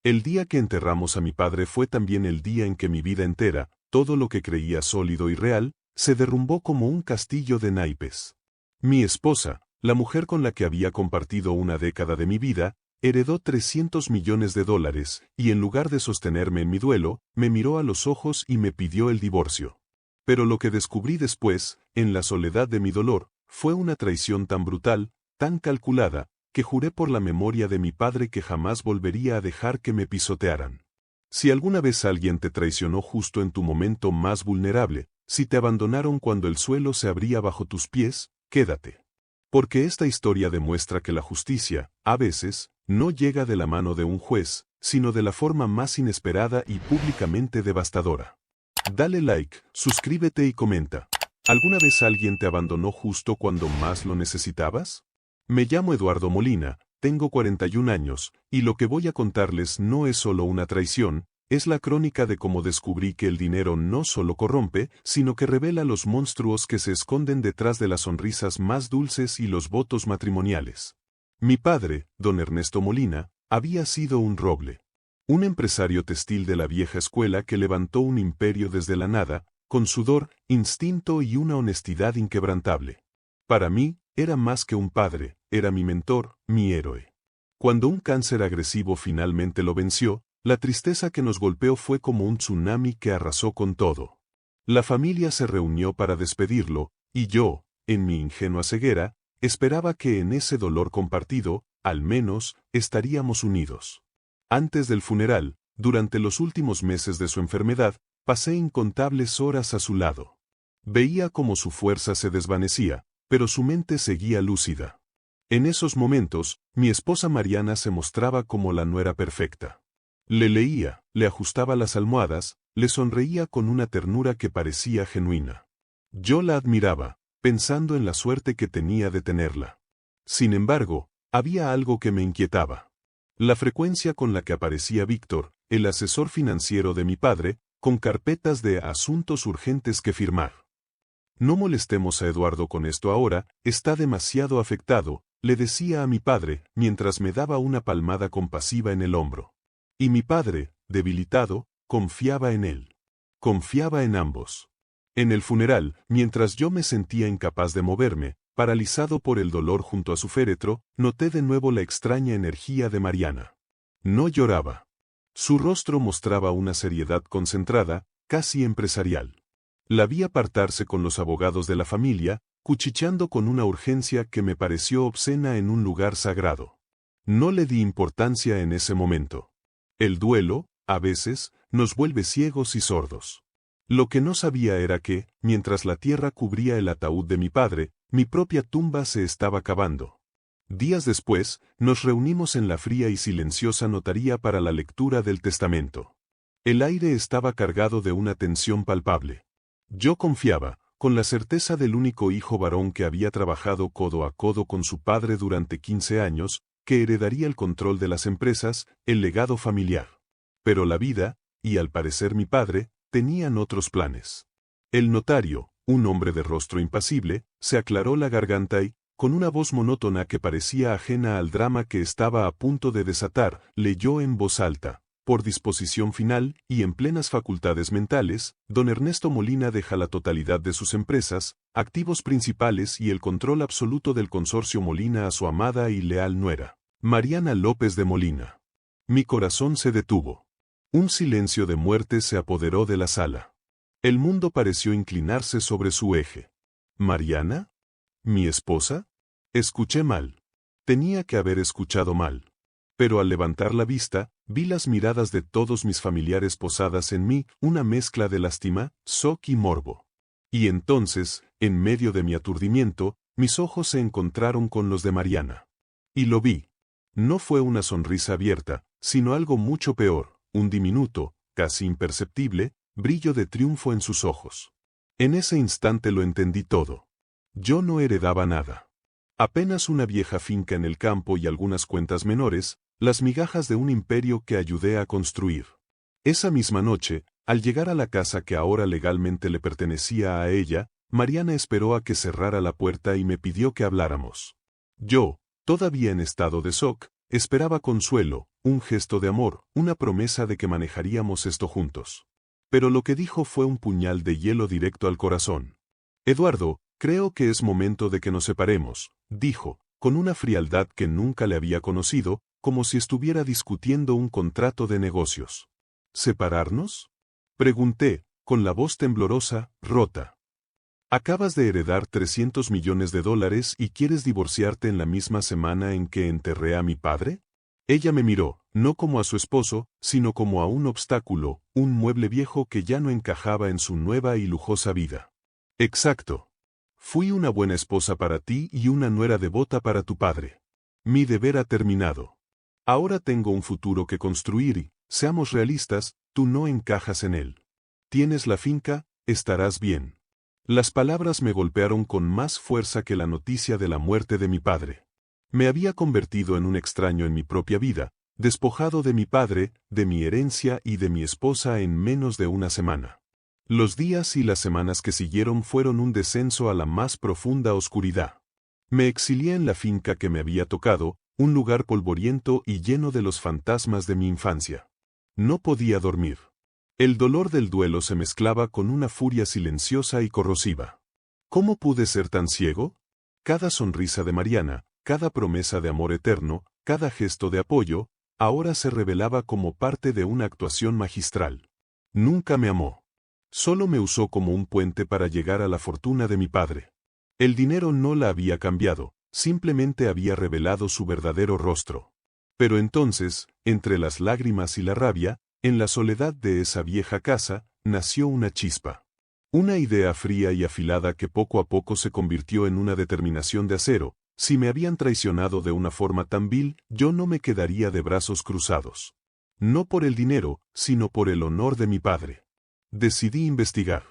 El día que enterramos a mi padre fue también el día en que mi vida entera, todo lo que creía sólido y real, se derrumbó como un castillo de naipes. Mi esposa, la mujer con la que había compartido una década de mi vida, heredó $300 millones y en lugar de sostenerme en mi duelo, me miró a los ojos y me pidió el divorcio. Pero lo que descubrí después, en la soledad de mi dolor, fue una traición tan brutal, tan calculada, que juré por la memoria de mi padre que jamás volvería a dejar que me pisotearan. Si alguna vez alguien te traicionó justo en tu momento más vulnerable, si te abandonaron cuando el suelo se abría bajo tus pies, quédate. Porque esta historia demuestra que la justicia, a veces, no llega de la mano de un juez, sino de la forma más inesperada y públicamente devastadora. Dale like, suscríbete y comenta. ¿Alguna vez alguien te abandonó justo cuando más lo necesitabas? Me llamo Eduardo Molina, tengo 41 años, y lo que voy a contarles no es solo una traición, es la crónica de cómo descubrí que el dinero no solo corrompe, sino que revela los monstruos que se esconden detrás de las sonrisas más dulces y los votos matrimoniales. Mi padre, don Ernesto Molina, había sido un roble. Un empresario textil de la vieja escuela que levantó un imperio desde la nada, con sudor, instinto y una honestidad inquebrantable. Para mí, era más que un padre, era mi mentor, mi héroe. Cuando un cáncer agresivo finalmente lo venció, la tristeza que nos golpeó fue como un tsunami que arrasó con todo. La familia se reunió para despedirlo, y yo, en mi ingenua ceguera, esperaba que en ese dolor compartido, al menos, estaríamos unidos. Antes del funeral, durante los últimos meses de su enfermedad, pasé incontables horas a su lado. Veía cómo su fuerza se desvanecía, pero su mente seguía lúcida. En esos momentos, mi esposa Mariana se mostraba como la nuera perfecta. Le leía, le ajustaba las almohadas, le sonreía con una ternura que parecía genuina. Yo la admiraba, pensando en la suerte que tenía de tenerla. Sin embargo, había algo que me inquietaba. La frecuencia con la que aparecía Víctor, el asesor financiero de mi padre, con carpetas de asuntos urgentes que firmar. No molestemos a Eduardo con esto ahora, está demasiado afectado, le decía a mi padre, mientras me daba una palmada compasiva en el hombro. Y mi padre, debilitado, confiaba en él. Confiaba en ambos. En el funeral, mientras yo me sentía incapaz de moverme, paralizado por el dolor junto a su féretro, noté de nuevo la extraña energía de Mariana. No lloraba. Su rostro mostraba una seriedad concentrada, casi empresarial. La vi apartarse con los abogados de la familia, cuchicheando con una urgencia que me pareció obscena en un lugar sagrado. No le di importancia en ese momento. El duelo, a veces, nos vuelve ciegos y sordos. Lo que no sabía era que, mientras la tierra cubría el ataúd de mi padre, mi propia tumba se estaba cavando. Días después, nos reunimos en la fría y silenciosa notaría para la lectura del testamento. El aire estaba cargado de una tensión palpable. Yo confiaba, con la certeza del único hijo varón que había trabajado codo a codo con su padre durante 15 años, que heredaría el control de las empresas, el legado familiar. Pero la vida, y al parecer mi padre, tenían otros planes. El notario, un hombre de rostro impasible, se aclaró la garganta y, con una voz monótona que parecía ajena al drama que estaba a punto de desatar, leyó en voz alta. Por disposición final, y en plenas facultades mentales, don Ernesto Molina deja la totalidad de sus empresas, activos principales y el control absoluto del consorcio Molina a su amada y leal nuera, Mariana López de Molina. Mi corazón se detuvo. Un silencio de muerte se apoderó de la sala. El mundo pareció inclinarse sobre su eje. ¿Mariana? ¿Mi esposa? Escuché mal. Tenía que haber escuchado mal. Pero al levantar la vista, vi las miradas de todos mis familiares posadas en mí, una mezcla de lástima, shock y morbo. Y entonces, en medio de mi aturdimiento, mis ojos se encontraron con los de Mariana. Y lo vi. No fue una sonrisa abierta, sino algo mucho peor, un diminuto, casi imperceptible, brillo de triunfo en sus ojos. En ese instante lo entendí todo. Yo no heredaba nada. Apenas una vieja finca en el campo y algunas cuentas menores, las migajas de un imperio que ayudé a construir. Esa misma noche, al llegar a la casa que ahora legalmente le pertenecía a ella, Mariana esperó a que cerrara la puerta y me pidió que habláramos. Yo, todavía en estado de shock, esperaba consuelo, un gesto de amor, una promesa de que manejaríamos esto juntos. Pero lo que dijo fue un puñal de hielo directo al corazón. Eduardo, creo que es momento de que nos separemos, dijo, con una frialdad que nunca le había conocido, como si estuviera discutiendo un contrato de negocios. ¿Separarnos? Pregunté, con la voz temblorosa, rota. Acabas de heredar $300 millones y quieres divorciarte en la misma semana en que enterré a mi padre? Ella me miró, no como a su esposo, sino como a un obstáculo, un mueble viejo que ya no encajaba en su nueva y lujosa vida. Exacto. Fui una buena esposa para ti y una nuera devota para tu padre. Mi deber ha terminado. Ahora tengo un futuro que construir y, seamos realistas, tú no encajas en él. Tienes la finca, estarás bien. Las palabras me golpearon con más fuerza que la noticia de la muerte de mi padre. Me había convertido en un extraño en mi propia vida, despojado de mi padre, de mi herencia y de mi esposa en menos de una semana. Los días y las semanas que siguieron fueron un descenso a la más profunda oscuridad. Me exilié en la finca que me había tocado, un lugar polvoriento y lleno de los fantasmas de mi infancia. No podía dormir. El dolor del duelo se mezclaba con una furia silenciosa y corrosiva. ¿Cómo pude ser tan ciego? Cada sonrisa de Mariana, cada promesa de amor eterno, cada gesto de apoyo, ahora se revelaba como parte de una actuación magistral. Nunca me amó. Solo me usó como un puente para llegar a la fortuna de mi padre. El dinero no la había cambiado, simplemente había revelado su verdadero rostro. Pero entonces, entre las lágrimas y la rabia, en la soledad de esa vieja casa, nació una chispa. Una idea fría y afilada que poco a poco se convirtió en una determinación de acero. Si me habían traicionado de una forma tan vil, yo no me quedaría de brazos cruzados. No por el dinero, sino por el honor de mi padre. Decidí investigar.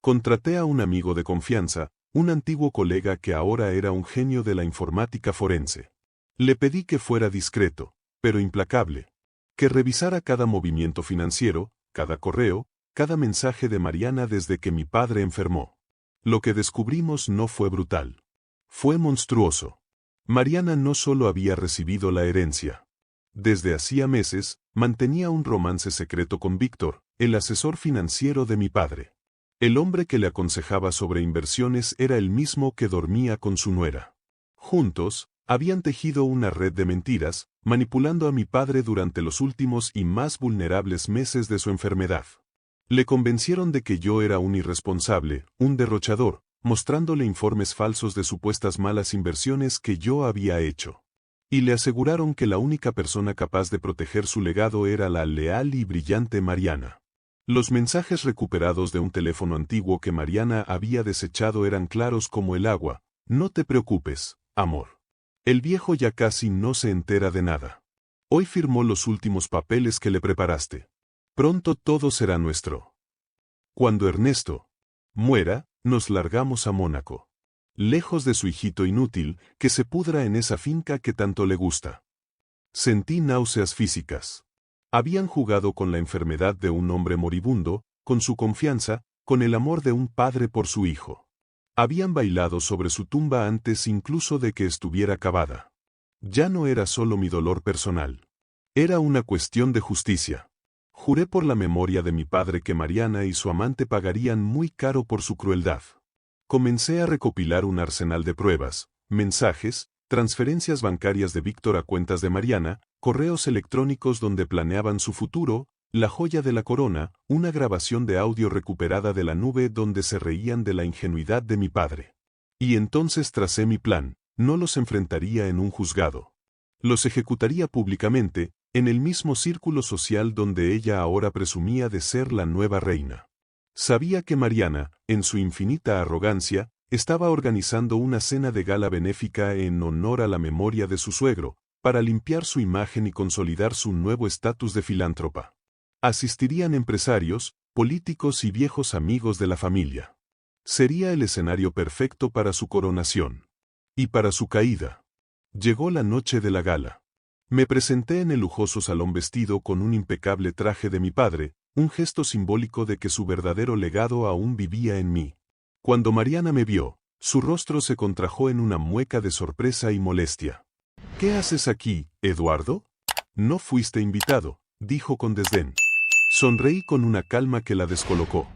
Contraté a un amigo de confianza, un antiguo colega que ahora era un genio de la informática forense. Le pedí que fuera discreto, pero implacable. Que revisara cada movimiento financiero, cada correo, cada mensaje de Mariana desde que mi padre enfermó. Lo que descubrimos no fue brutal. Fue monstruoso. Mariana no solo había recibido la herencia. Desde hacía meses, mantenía un romance secreto con Víctor, el asesor financiero de mi padre. El hombre que le aconsejaba sobre inversiones era el mismo que dormía con su nuera. Juntos, habían tejido una red de mentiras, manipulando a mi padre durante los últimos y más vulnerables meses de su enfermedad. Le convencieron de que yo era un irresponsable, un derrochador, mostrándole informes falsos de supuestas malas inversiones que yo había hecho. Y le aseguraron que la única persona capaz de proteger su legado era la leal y brillante Mariana. Los mensajes recuperados de un teléfono antiguo que Mariana había desechado eran claros como el agua. No te preocupes, amor. El viejo ya casi no se entera de nada. Hoy firmó los últimos papeles que le preparaste. Pronto todo será nuestro. Cuando Ernesto muera, nos largamos a Mónaco. Lejos de su hijito inútil, que se pudra en esa finca que tanto le gusta. Sentí náuseas físicas. Habían jugado con la enfermedad de un hombre moribundo, con su confianza, con el amor de un padre por su hijo. Habían bailado sobre su tumba antes incluso de que estuviera cavada. Ya no era solo mi dolor personal. Era una cuestión de justicia. Juré por la memoria de mi padre que Mariana y su amante pagarían muy caro por su crueldad. Comencé a recopilar un arsenal de pruebas, mensajes, transferencias bancarias de Víctor a cuentas de Mariana, correos electrónicos donde planeaban su futuro, la joya de la corona, una grabación de audio recuperada de la nube donde se reían de la ingenuidad de mi padre. Y entonces tracé mi plan, no los enfrentaría en un juzgado. Los ejecutaría públicamente, en el mismo círculo social donde ella ahora presumía de ser la nueva reina. Sabía que Mariana, en su infinita arrogancia, estaba organizando una cena de gala benéfica en honor a la memoria de su suegro, para limpiar su imagen y consolidar su nuevo estatus de filántropa. Asistirían empresarios, políticos y viejos amigos de la familia. Sería el escenario perfecto para su coronación. Y para su caída. Llegó la noche de la gala. Me presenté en el lujoso salón vestido con un impecable traje de mi padre, un gesto simbólico de que su verdadero legado aún vivía en mí. Cuando Mariana me vio, su rostro se contrajo en una mueca de sorpresa y molestia. ¿Qué haces aquí, Eduardo? No fuiste invitado, dijo con desdén. Sonreí con una calma que la descolocó.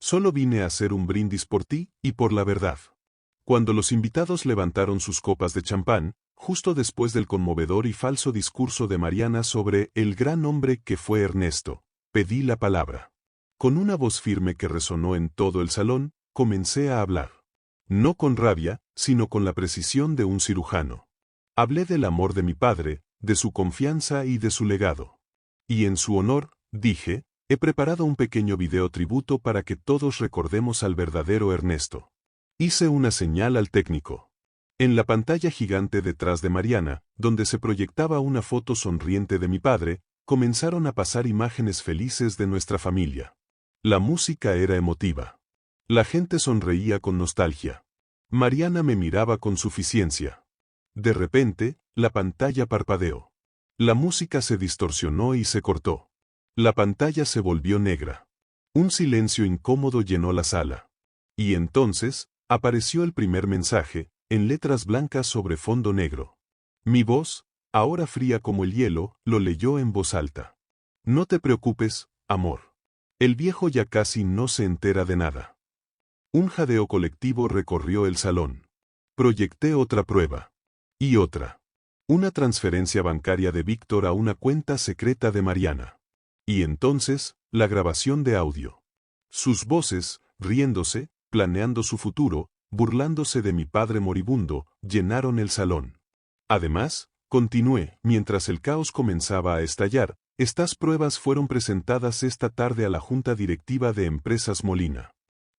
Solo vine a hacer un brindis por ti y por la verdad. Cuando los invitados levantaron sus copas de champán, justo después del conmovedor y falso discurso de Mariana sobre el gran hombre que fue Ernesto, pedí la palabra. Con una voz firme que resonó en todo el salón, comencé a hablar. No con rabia, sino con la precisión de un cirujano. Hablé del amor de mi padre, de su confianza y de su legado. Y en su honor, dije, he preparado un pequeño video tributo para que todos recordemos al verdadero Ernesto. Hice una señal al técnico. En la pantalla gigante detrás de Mariana, donde se proyectaba una foto sonriente de mi padre, comenzaron a pasar imágenes felices de nuestra familia. La música era emotiva. La gente sonreía con nostalgia. Mariana me miraba con suficiencia. De repente, la pantalla parpadeó. La música se distorsionó y se cortó. La pantalla se volvió negra. Un silencio incómodo llenó la sala. Y entonces, apareció el primer mensaje, en letras blancas sobre fondo negro. Mi voz, ahora fría como el hielo, lo leyó en voz alta. No te preocupes, amor. El viejo ya casi no se entera de nada. Un jadeo colectivo recorrió el salón. Proyecté otra prueba. Y otra. Una transferencia bancaria de Víctor a una cuenta secreta de Mariana. Y entonces, la grabación de audio. Sus voces, riéndose, planeando su futuro, burlándose de mi padre moribundo, llenaron el salón. Además, continué, mientras el caos comenzaba a estallar, estas pruebas fueron presentadas esta tarde a la Junta Directiva de Empresas Molina.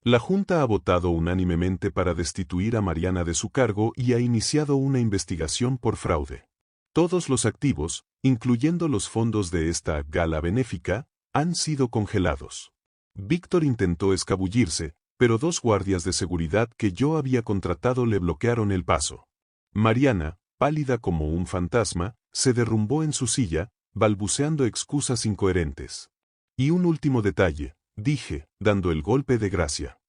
La Junta ha votado unánimemente para destituir a Mariana de su cargo y ha iniciado una investigación por fraude. Todos los activos, incluyendo los fondos de esta gala benéfica, han sido congelados. Víctor intentó escabullirse, pero 2 guardias de seguridad que yo había contratado le bloquearon el paso. Mariana, pálida como un fantasma, se derrumbó en su silla, balbuceando excusas incoherentes. Y un último detalle, dije, dando el golpe de gracia.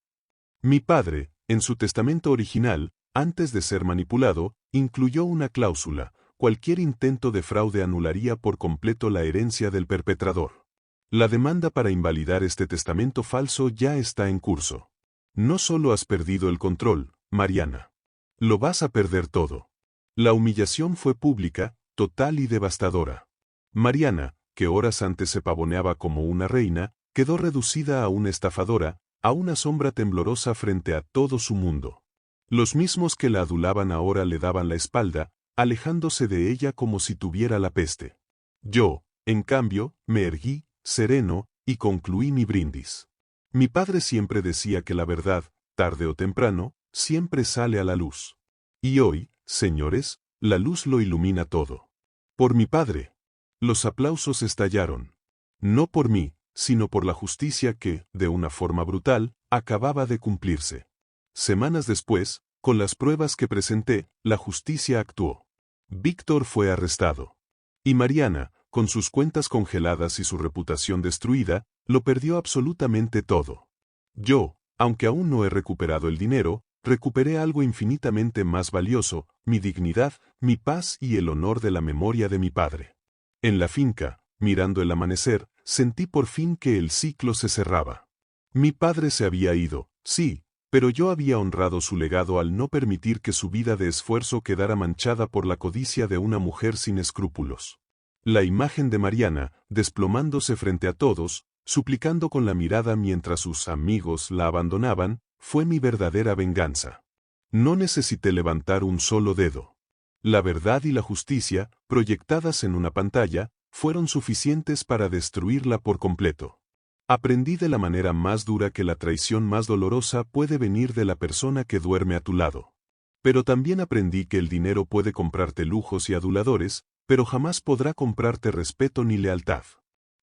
Mi padre, en su testamento original, antes de ser manipulado, incluyó una cláusula: cualquier intento de fraude anularía por completo la herencia del perpetrador. La demanda para invalidar este testamento falso ya está en curso. No solo has perdido el control, Mariana. Lo vas a perder todo. La humillación fue pública, total y devastadora. Mariana, que horas antes se pavoneaba como una reina, quedó reducida a una estafadora, a una sombra temblorosa frente a todo su mundo. Los mismos que la adulaban ahora le daban la espalda, alejándose de ella como si tuviera la peste. Yo, en cambio, me erguí, sereno, y concluí mi brindis. Mi padre siempre decía que la verdad, tarde o temprano, siempre sale a la luz. Y hoy, señores, la luz lo ilumina todo. Por mi padre. Los aplausos estallaron. No por mí, sino por la justicia que, de una forma brutal, acababa de cumplirse. Semanas después, con las pruebas que presenté, la justicia actuó. Víctor fue arrestado. Y Mariana, con sus cuentas congeladas y su reputación destruida, lo perdió absolutamente todo. Yo, aunque aún no he recuperado el dinero, recuperé algo infinitamente más valioso: mi dignidad, mi paz y el honor de la memoria de mi padre. En la finca, mirando el amanecer, sentí por fin que el ciclo se cerraba. Mi padre se había ido, sí, pero yo había honrado su legado al no permitir que su vida de esfuerzo quedara manchada por la codicia de una mujer sin escrúpulos. La imagen de Mariana, desplomándose frente a todos, suplicando con la mirada mientras sus amigos la abandonaban, fue mi verdadera venganza. No necesité levantar un solo dedo. La verdad y la justicia, proyectadas en una pantalla, fueron suficientes para destruirla por completo. Aprendí de la manera más dura que la traición más dolorosa puede venir de la persona que duerme a tu lado. Pero también aprendí que el dinero puede comprarte lujos y aduladores, pero jamás podrá comprarte respeto ni lealtad.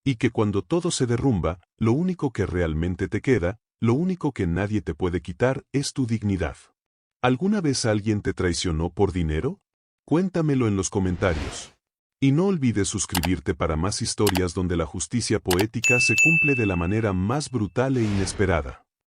Y que cuando todo se derrumba, lo único que realmente te queda, lo único que nadie te puede quitar, es tu dignidad. ¿Alguna vez alguien te traicionó por dinero? Cuéntamelo en los comentarios. Y no olvides suscribirte para más historias donde la justicia poética se cumple de la manera más brutal e inesperada.